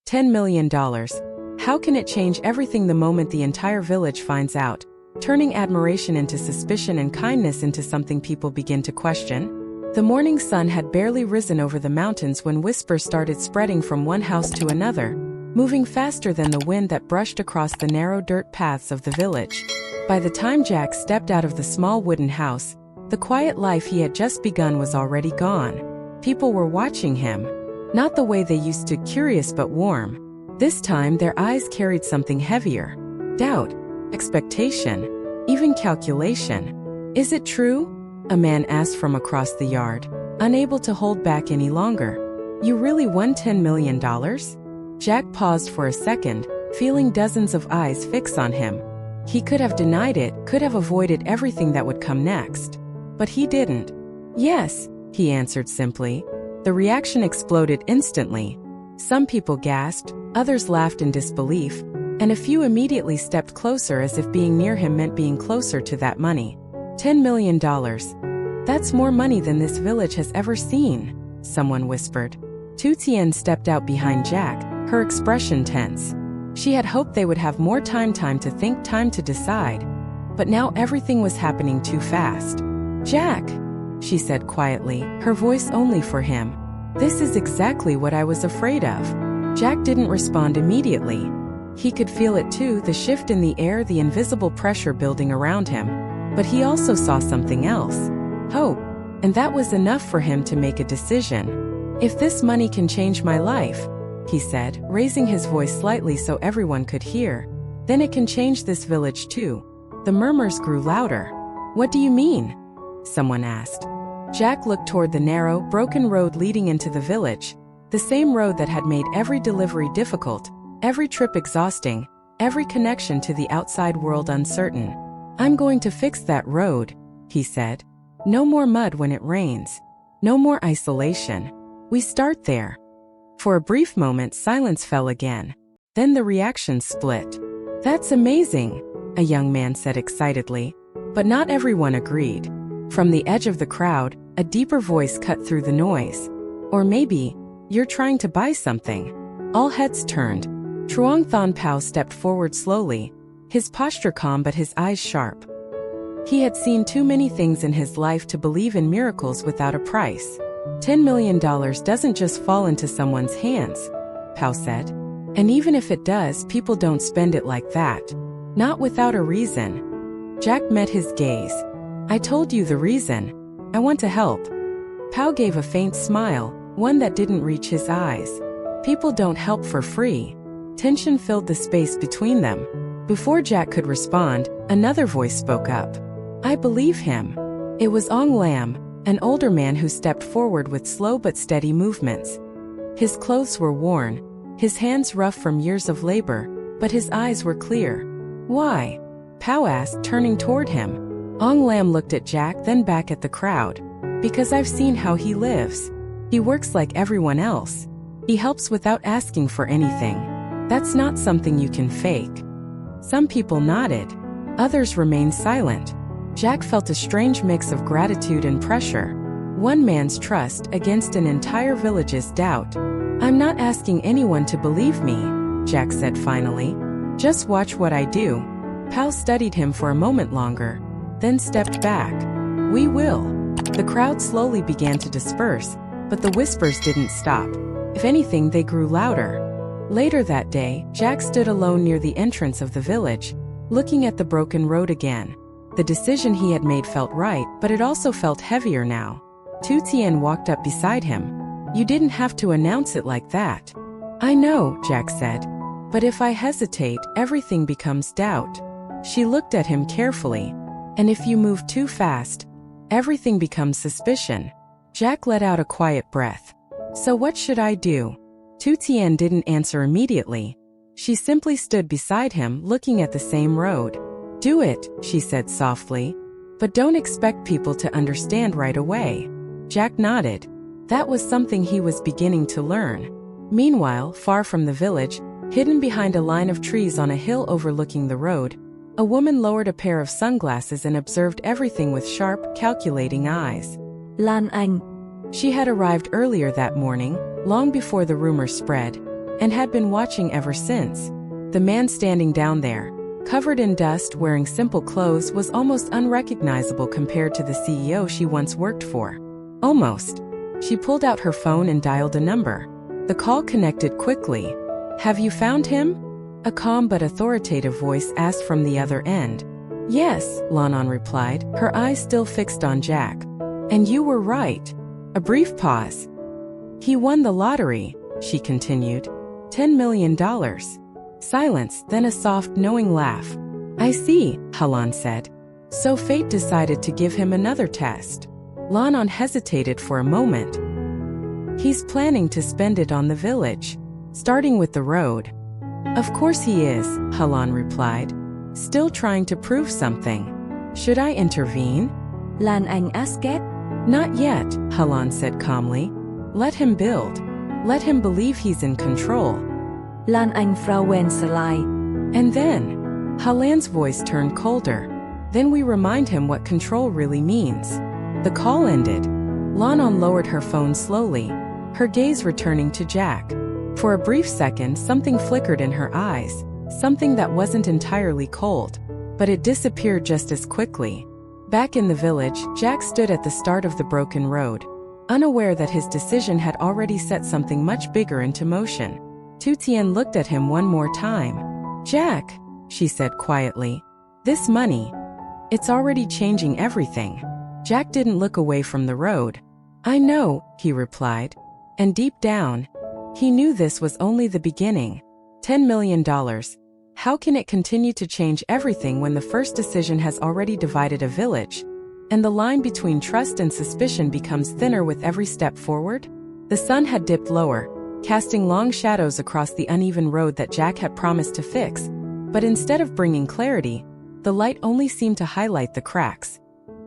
$10 million. How can it change everything the moment the entire village finds out, turning admiration into suspicion and kindness into something people begin to question? The morning sun had barely risen over the mountains when whispers started spreading from one house to another, moving faster than the wind that brushed across the narrow dirt paths of the village. By the time Jack stepped out of the small wooden house, the quiet life he had just begun was already gone. People were watching him. Not the way they used to, curious but warm. This time their eyes carried something heavier. Doubt, expectation, even calculation. Is it true? A man asked from across the yard, unable to hold back any longer. You really won $10 million? Jack paused for a second, feeling dozens of eyes fix on him. He could have denied it, could have avoided everything that would come next. But he didn't. Yes, he answered simply. The reaction exploded instantly. Some people gasped, others laughed in disbelief, and a few immediately stepped closer as if being near him meant being closer to that money. $10 million. That's more money than this village has ever seen, someone whispered. Tu Tien stepped out behind Jack, her expression tense. She had hoped they would have more time to think, time to decide. But now everything was happening too fast. Jack, she said quietly, her voice only for him. This is exactly what I was afraid of. Jack didn't respond immediately. He could feel it too, the shift in the air, the invisible pressure building around him. But he also saw something else. Hope. And that was enough for him to make a decision. If this money can change my life, he said, raising his voice slightly so everyone could hear, then it can change this village too. The murmurs grew louder. What do you mean? Someone asked. Jack looked toward the narrow, broken road leading into the village, the same road that had made every delivery difficult, every trip exhausting, every connection to the outside world uncertain. I'm going to fix that road, he said. No more mud when it rains. No more isolation. We start there. For a brief moment, silence fell again. Then the reaction split. That's amazing, a young man said excitedly. But not everyone agreed. From the edge of the crowd, a deeper voice cut through the noise. Or maybe, you're trying to buy something. All heads turned. Truong Thon Pao stepped forward slowly, his posture calm but his eyes sharp. He had seen too many things in his life to believe in miracles without a price. $10 million doesn't just fall into someone's hands, Pao said. And even if it does, people don't spend it like that. Not without a reason. Jack met his gaze. I told you the reason. I want to help. Pao gave a faint smile, one that didn't reach his eyes. People don't help for free. Tension filled the space between them. Before Jack could respond, another voice spoke up. I believe him. It was Ong Lam, an older man who stepped forward with slow but steady movements. His clothes were worn, his hands rough from years of labor, but his eyes were clear. Why? Pao asked, turning toward him. Ong Lam looked at Jack, then back at the crowd. Because I've seen how he lives. He works like everyone else. He helps without asking for anything. That's not something you can fake. Some people nodded. Others remained silent. Jack felt a strange mix of gratitude and pressure. One man's trust against an entire village's doubt. I'm not asking anyone to believe me, Jack said finally. Just watch what I do. Pao studied him for a moment longer, then stepped back. We will. The crowd slowly began to disperse, but the whispers didn't stop. If anything, they grew louder. Later that day, Jack stood alone near the entrance of the village, looking at the broken road again. The decision he had made felt right, but it also felt heavier now. Tu Tien walked up beside him. You didn't have to announce it like that. I know, Jack said. But if I hesitate, everything becomes doubt. She looked at him carefully. And if you move too fast, everything becomes suspicion. Jack let out a quiet breath. So what should I do? Tu Tien didn't answer immediately. She simply stood beside him, looking at the same road. Do it, she said softly. But don't expect people to understand right away. Jack nodded. That was something he was beginning to learn. Meanwhile, far from the village, hidden behind a line of trees on a hill overlooking the road, a woman lowered a pair of sunglasses and observed everything with sharp, calculating eyes. Lan Anh. She had arrived earlier that morning, long before the rumor spread. and had been watching ever since. The man standing down there, covered in dust, wearing simple clothes, was almost unrecognizable compared to the CEO she once worked for. Almost. She pulled out her phone and dialed a number. The call connected quickly. "Have you found him?" A calm but authoritative voice asked from the other end. "Yes," Lanon replied, her eyes still fixed on Jack. "And you were right." A brief pause. "He won the lottery," she continued. $10 million. Silence, then a soft, knowing laugh. "I see," Halan said. "So fate decided to give him another test." Lanon hesitated for a moment. "He's planning to spend it on the village, starting with the road." "Of course he is," Halan replied, still trying to prove something. "Should I intervene?" Lan Anh asked. "Not yet," Halan said calmly. "Let him build. Let him believe he's in control." Lan Anh Frauen Salai. "And then," Halan's voice turned colder, "then we remind him what control really means." The call ended. Lanon lowered her phone slowly, her gaze returning to Jack. For a brief second, something flickered in her eyes, something that wasn't entirely cold, but it disappeared just as quickly. Back in the village, Jack stood at the start of the broken road, unaware that his decision had already set something much bigger into motion. Tu Tien looked at him one more time. "Jack," she said quietly, "this money, it's already changing everything." Jack didn't look away from the road. "I know," he replied. And deep down, he knew this was only the beginning. $10 million. How can it continue to change everything when the first decision has already divided a village, and the line between trust and suspicion becomes thinner with every step forward? The sun had dipped lower, casting long shadows across the uneven road that Jack had promised to fix, but instead of bringing clarity, the light only seemed to highlight the cracks.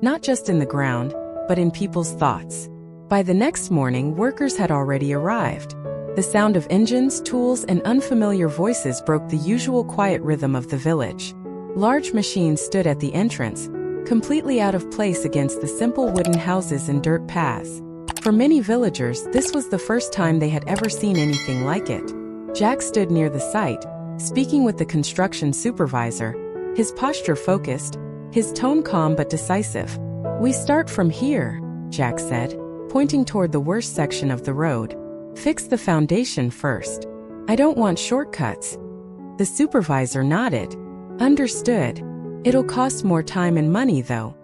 Not just in the ground, but in people's thoughts. By the next morning, workers had already arrived. The sound of engines, tools, and unfamiliar voices broke the usual quiet rhythm of the village. Large machines stood at the entrance, completely out of place against the simple wooden houses and dirt paths. For many villagers, this was the first time they had ever seen anything like it. Jack stood near the site, speaking with the construction supervisor, his posture focused, his tone calm but decisive. "We start from here," Jack said, pointing toward the worst section of the road. "Fix the foundation first. I don't want shortcuts." The supervisor nodded. "Understood. It'll cost more time and money, though."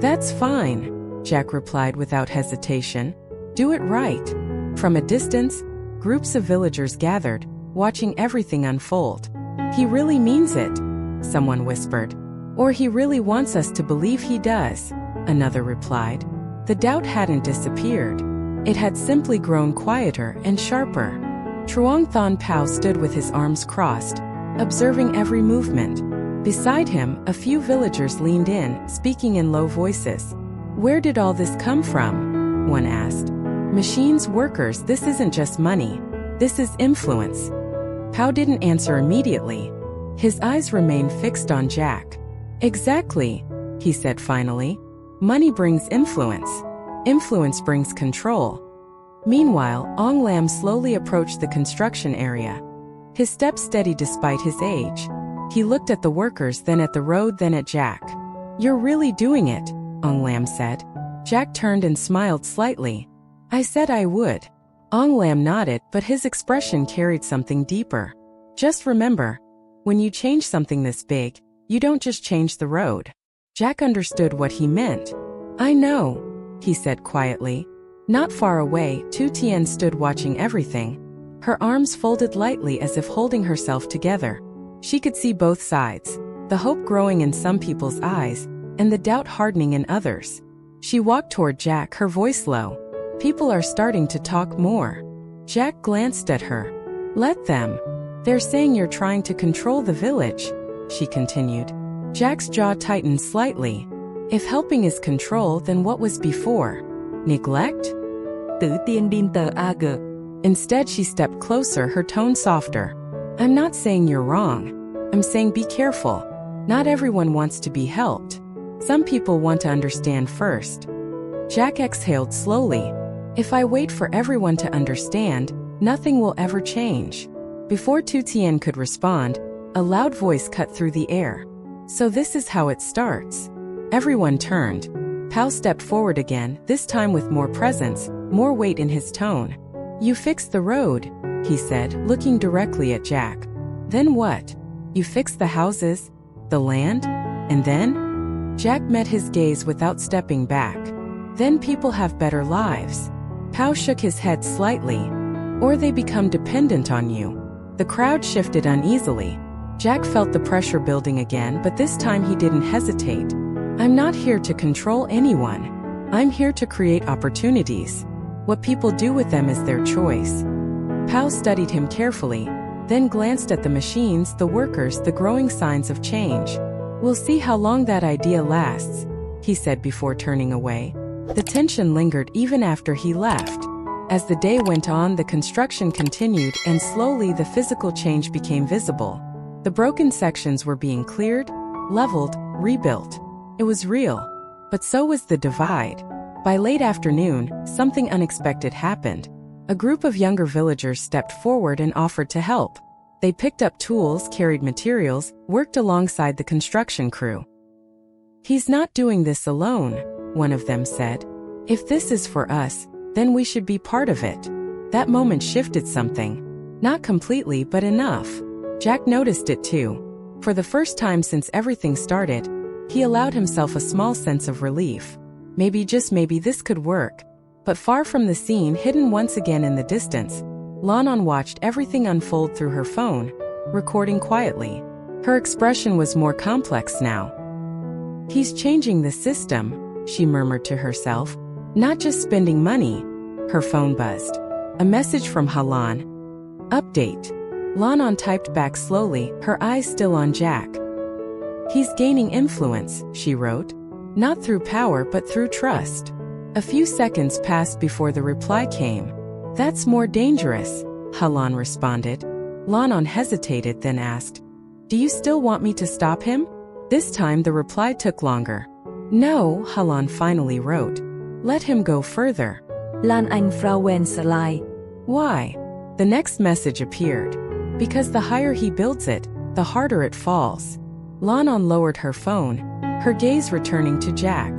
"That's fine," Jack replied without hesitation. "Do it right." From a distance, groups of villagers gathered, watching everything unfold. "He really means it," someone whispered. "Or he really wants us to believe he does," another replied. The doubt hadn't disappeared. It had simply grown quieter and sharper. Truong Thon Pao stood with his arms crossed, observing every movement. Beside him, a few villagers leaned in, speaking in low voices. "Where did all this come from?" one asked. "Machines, workers, this isn't just money. This is influence." Pao didn't answer immediately. His eyes remained fixed on Jack. "Exactly," he said finally. "Money brings influence. Influence brings control." Meanwhile, Ong Lam slowly approached the construction area. His steps steady despite his age. He looked at the workers, then at the road, then at Jack. "You're really doing it," Ong Lam said. Jack turned and smiled slightly. "I said I would." Ong Lam nodded, but his expression carried something deeper. "Just remember, when you change something this big, you don't just change the road." Jack understood what he meant. "I know," he said quietly. Not far away, Tu Tien stood watching everything, her arms folded lightly as if holding herself together. She could see both sides, the hope growing in some people's eyes, and the doubt hardening in others. She walked toward Jack, her voice low. "People are starting to talk more." Jack glanced at her. "Let them. They're saying you're trying to control the village," she continued. Jack's jaw tightened slightly. If helping is control, then what was before? Neglect? Tử Tiên din tờ ag. Instead, she stepped closer, her tone softer. "I'm not saying you're wrong. I'm saying be careful. Not everyone wants to be helped. Some people want to understand first." Jack exhaled slowly. "If I wait for everyone to understand, nothing will ever change." Before Tu Tien could respond, a loud voice cut through the air. So this is how it starts. Everyone turned. Pao stepped forward again, this time with more presence, more weight in his tone. You fixed the road, he said, looking directly at Jack. Then what? You fixed the houses? The land? And then? Jack met his gaze without stepping back. Then people have better lives. Pao shook his head slightly. Or they become dependent on you. The crowd shifted uneasily. Jack felt the pressure building again, but this time he didn't hesitate. I'm not here to control anyone. I'm here to create opportunities. What people do with them is their choice. Pao studied him carefully, then glanced at the machines, the workers, the growing signs of change. We'll see how long that idea lasts, he said before turning away. The tension lingered even after he left. As the day went on, the construction continued, and slowly the physical change became visible. The broken sections were being cleared, leveled, rebuilt. It was real. But so was the divide. By late afternoon, something unexpected happened. A group of younger villagers stepped forward and offered to help. They picked up tools, carried materials, worked alongside the construction crew. He's not doing this alone, one of them said. If this is for us, then we should be part of it. That moment shifted something. Not completely, but enough. Jack noticed it too. For the first time since everything started, he allowed himself a small sense of relief. Maybe, just maybe, this could work. But far from the scene, hidden once again in the distance, Lan watched everything unfold through her phone, recording quietly. Her expression was more complex now. He's changing the system, she murmured to herself. Not just spending money. Her phone buzzed. A message from Halan. Update. Lan typed back slowly, her eyes still on Jack. He's gaining influence, she wrote. Not through power but through trust. A few seconds passed before the reply came. That's more dangerous, Halan responded. Lan hesitated, then asked, Do you still want me to stop him? This time the reply took longer. No, Halan finally wrote. Let him go further. Lan Anh fra quen slide. Why? The next message appeared. Because the higher he builds it, the harder it falls. Lan lowered her phone, her gaze returning to Jack.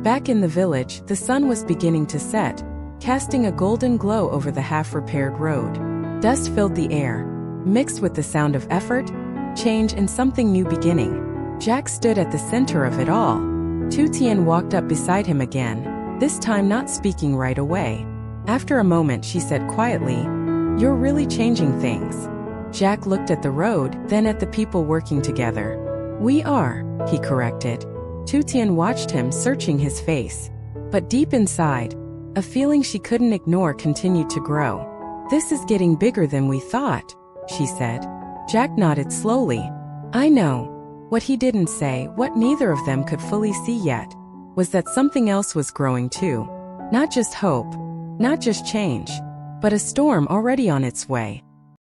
Back in the village, the sun was beginning to set, casting a golden glow over the half-repaired road. Dust filled the air, mixed with the sound of effort, change, and something new beginning. Jack stood at the center of it all. Tu Tien walked up beside him again, this time not speaking right away. After a moment she said quietly, You're really changing things. Jack looked at the road, then at the people working together. We are, he corrected. Tu Tien watched him, searching his face. But deep inside, a feeling she couldn't ignore continued to grow. This is getting bigger than we thought, she said. Jack nodded slowly. I know. What he didn't say, what neither of them could fully see yet, was that something else was growing too. Not just hope, not just change, but a storm already on its way.